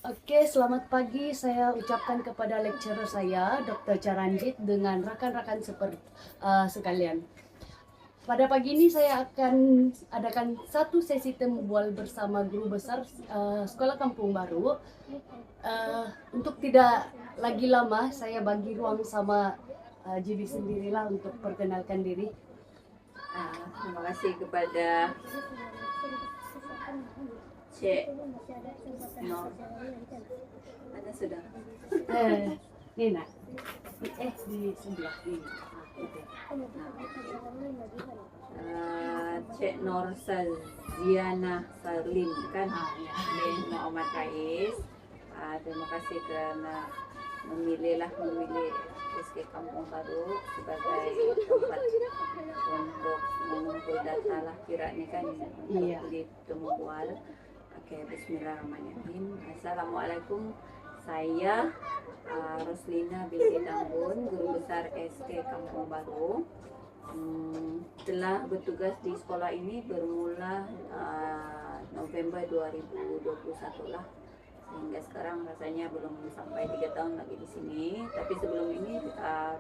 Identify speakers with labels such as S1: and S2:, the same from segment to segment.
S1: Oke, selamat pagi. Saya ucapkan kepada lecturer saya, Dr. Charanjit, dengan rakan-rakan sekalian. Pada pagi ini saya akan adakan satu sesi temu bual bersama guru besar Sekolah Kampung Baru. Untuk tidak lagi lama, saya bagi ruang sama GB sendirilah untuk perkenalkan diri.
S2: Terima kasih kepada Cik Nur. Ada sudah.
S1: Nina, di sebelah ini.
S2: Cik Nur Saziana Salim kan, bin Muhammad Rais. Terima kasih kerana memilih SK Kampung Baru sebagai tempat untuk mengumpul data lah kiranya kan untuk ditemu bual. Okey, bismillahirrahmanirrahim. Assalamualaikum. Saya Roslina binti Tambun, guru besar SK Kampung Baru. Telah bertugas di sekolah ini bermula November 2021 lah. Sehingga sekarang rasanya belum sampai 3 tahun lagi di sini. Tapi sebelum ini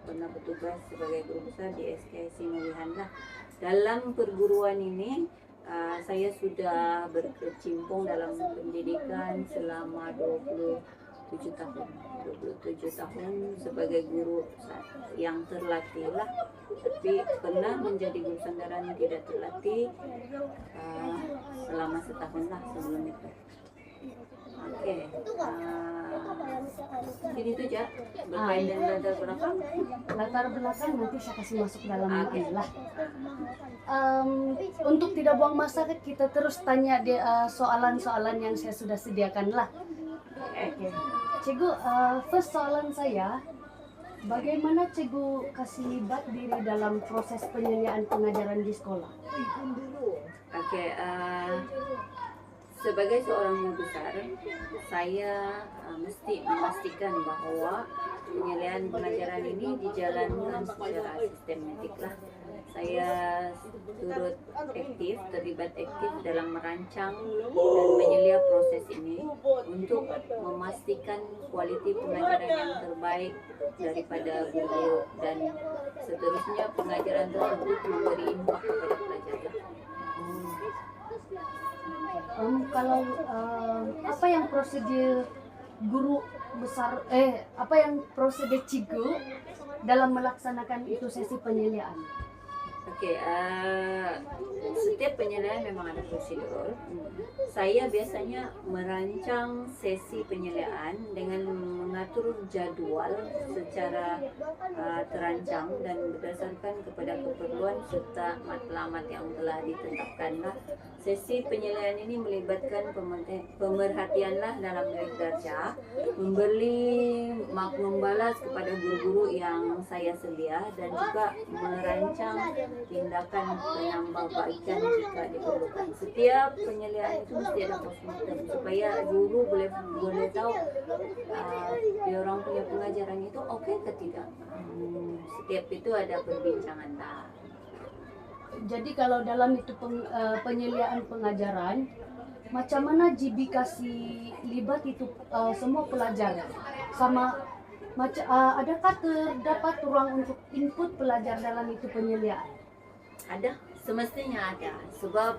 S2: pernah bertugas sebagai guru besar di SK Sinuwihan lah. Dalam perguruan ini saya sudah berkecimpung dalam pendidikan selama 27 tahun. 27 tahun sebagai guru yang terlatih lah. Tapi pernah menjadi guru sandaran yang tidak terlatih selama setahun lah sebelum itu. Okey, jadi itu je berkaitan dengan latar belakang.
S1: Latar belakang nanti saya kasih masuk dalam ini lah. Untuk tidak buang masa, kita terus tanya soalan-soalan yang saya sudah sediakan lah. Okay. Cikgu, first soalan saya, bagaimana Cikgu kasih libat diri dalam proses penyediaan pengajaran di sekolah?
S2: Okey, sebagai seorang guru besar, saya mesti memastikan bahawa penyediaan pengajaran ini dijalankan secara sistematik lah. Saya terlibat aktif dalam merancang dan menyelia proses ini untuk memastikan kualiti pengajaran yang terbaik daripada guru dan seterusnya pengajaran tersebut memberi impak kepada pelajar.
S1: Kalau apa yang prosedur guru besar apa yang prosedur cikgu dalam melaksanakan itu sesi penyeliaan?
S2: Okey, setiap penyeliaan memang ada prosedur. Saya biasanya merancang sesi penyeliaan dengan mengatur jadual secara terancang dan berdasarkan kepada keperluan serta matlamat yang telah ditetapkan. Sesi penyeliaan ini melibatkan pemerhatianlah dalam nilai darjah, memberi maklum balas kepada guru-guru yang saya selia dan juga merancang tindakan penambahbaikan jika diperlukan. Setiap penyeliaan itu mesti ada postmortem supaya guru boleh tahu dia orang punya pengajaran itu okey ke tidak. Setiap itu ada perbincangan lah.
S1: Jadi kalau dalam itu penyeliaan pengajaran, macam mana GB kasih libat itu semua pelajar sama adakah terdapat ruang untuk input pelajar dalam itu penyeliaan?
S2: Ada, semestinya ada. Sebab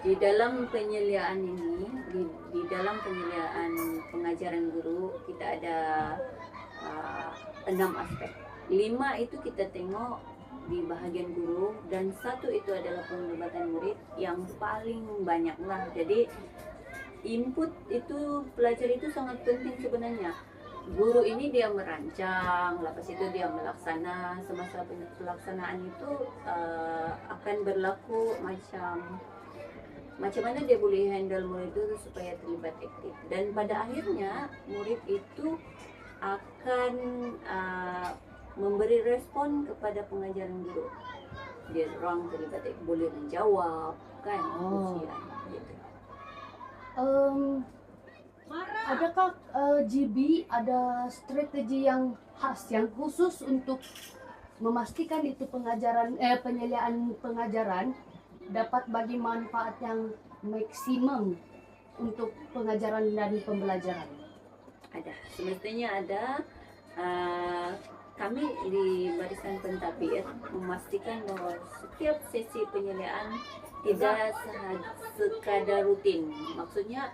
S2: di dalam penyeliaan ini, di dalam penyeliaan pengajaran guru, kita ada 6 aspek. 5 itu kita tengok di bahagian guru dan 1 itu adalah penglibatan murid yang paling banyak lah. Jadi input itu pelajar itu sangat penting sebenarnya. Guru ini dia merancang, lepas itu dia melaksana. Semasa pelaksanaan itu akan berlaku macam mana dia boleh handle murid itu supaya terlibat aktif. Dan pada akhirnya murid itu akan memberi respon kepada pengajaran guru. Dia orang terlibat aktif, boleh menjawab kan ujian gitu.
S1: Adakah GB ada strategi yang khas, yang khusus untuk memastikan itu penyeliaan pengajaran dapat bagi manfaat yang maksimum untuk pengajaran dan pembelajaran?
S2: Ada, semestinya ada. Kami di Barisan Pentadbir memastikan bahwa setiap sesi penyeliaan tidak sekadar rutin. Maksudnya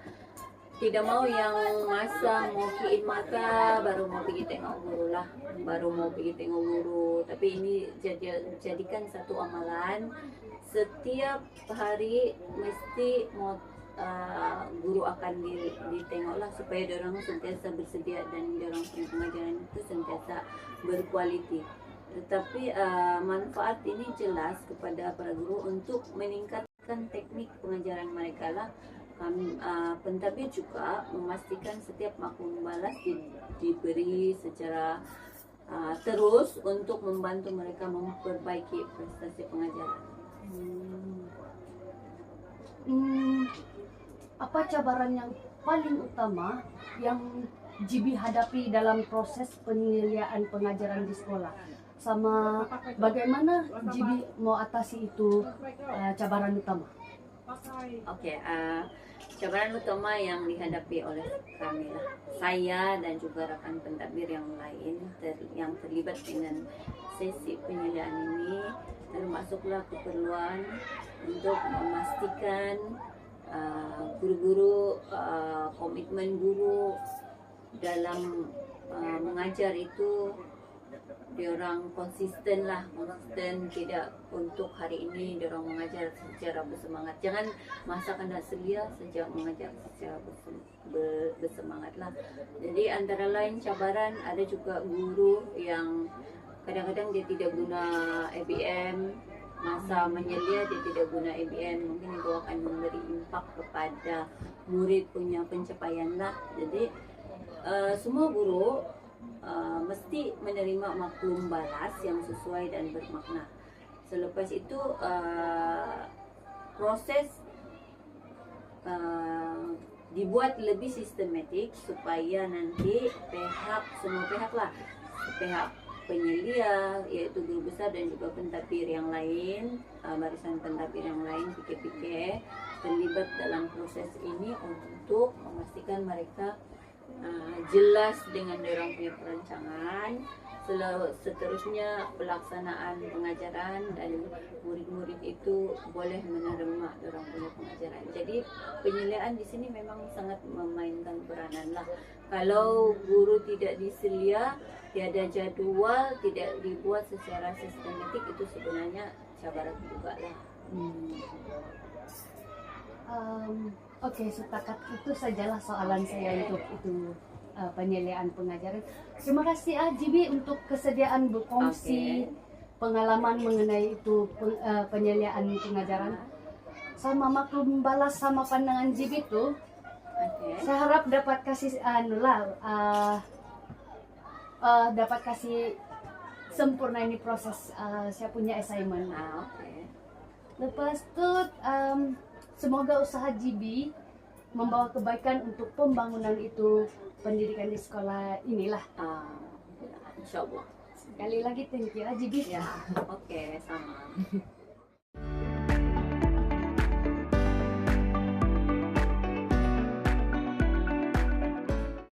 S2: tidak mau yang masa mau kiin mata baru mau pergi tengok guru lah, baru mau pergi tengok guru. Tapi ini jadikan satu amalan, setiap hari mesti mau guru akan ditengoklah supaya orang sentiasa bersedia dan orang punya pengajaran itu sentiasa berkualiti. Tetapi manfaat ini jelas kepada para guru untuk meningkatkan teknik pengajaran mereka lah. Kami pentadbir juga memastikan setiap maklum balas diberi secara terus untuk membantu mereka memperbaiki prestasi pengajaran.
S1: Apa cabaran yang paling utama yang GB hadapi dalam proses penyeliaan pengajaran di sekolah? Sama bagaimana GB mau atasi itu cabaran utama?
S2: Oke, cabaran utama yang dihadapi oleh kami lah, saya dan juga rekan pentadbir yang lain yang terlibat dengan sesi penyeliaan ini, termasuklah keperluan untuk memastikan guru-guru, komitmen guru dalam mengajar itu diorang konsisten lah, tidak untuk hari ini diorang mengajar secara bersemangat. Jangan masa kena selia sejak mengajar secara bersemangat lah. Jadi antara lain cabaran ada juga guru yang kadang-kadang dia tidak guna ABM, masa menyelia dia tidak guna ABM, mungkin itu akan memberi impak kepada murid punya pencapaian lah. Jadi semua guru mesti menerima maklum balas yang sesuai dan bermakna. Selepas itu proses dibuat lebih sistematik supaya nanti semua pihak lah, pihak penyelia yaitu guru besar dan juga pentadbir yang lain, barisan pentadbir yang lain, PK terlibat dalam proses ini untuk memastikan mereka jelas dengan orang punya perancangan, seterusnya pelaksanaan pengajaran dan murid-murid itu boleh menerima orang punya pengajaran. Jadi penyeliaan di sini memang sangat memainkan peranan lah. Kalau guru tidak diselia, tiada jadwal, tidak dibuat secara sistematik, itu sebenarnya cabaran juga lah.
S1: Oke, setakat itu sajalah soalan saya untuk itu penyeliaan pengajaran. Terima kasih GB untuk kesediaan berkongsi pengalaman mengenai itu penyeliaan pengajaran. Sama maklum balas sama pandangan GB itu. Saya harap dapat kasih dapat kasih sempurna ini proses saya punya assignment. Lepas itu semoga usaha GB membawa kebaikan untuk pembangunan itu pendidikan di sekolah inilah.
S2: Insya Allah.
S1: Sekali lagi thank you GB.
S2: Ya, oke, sama.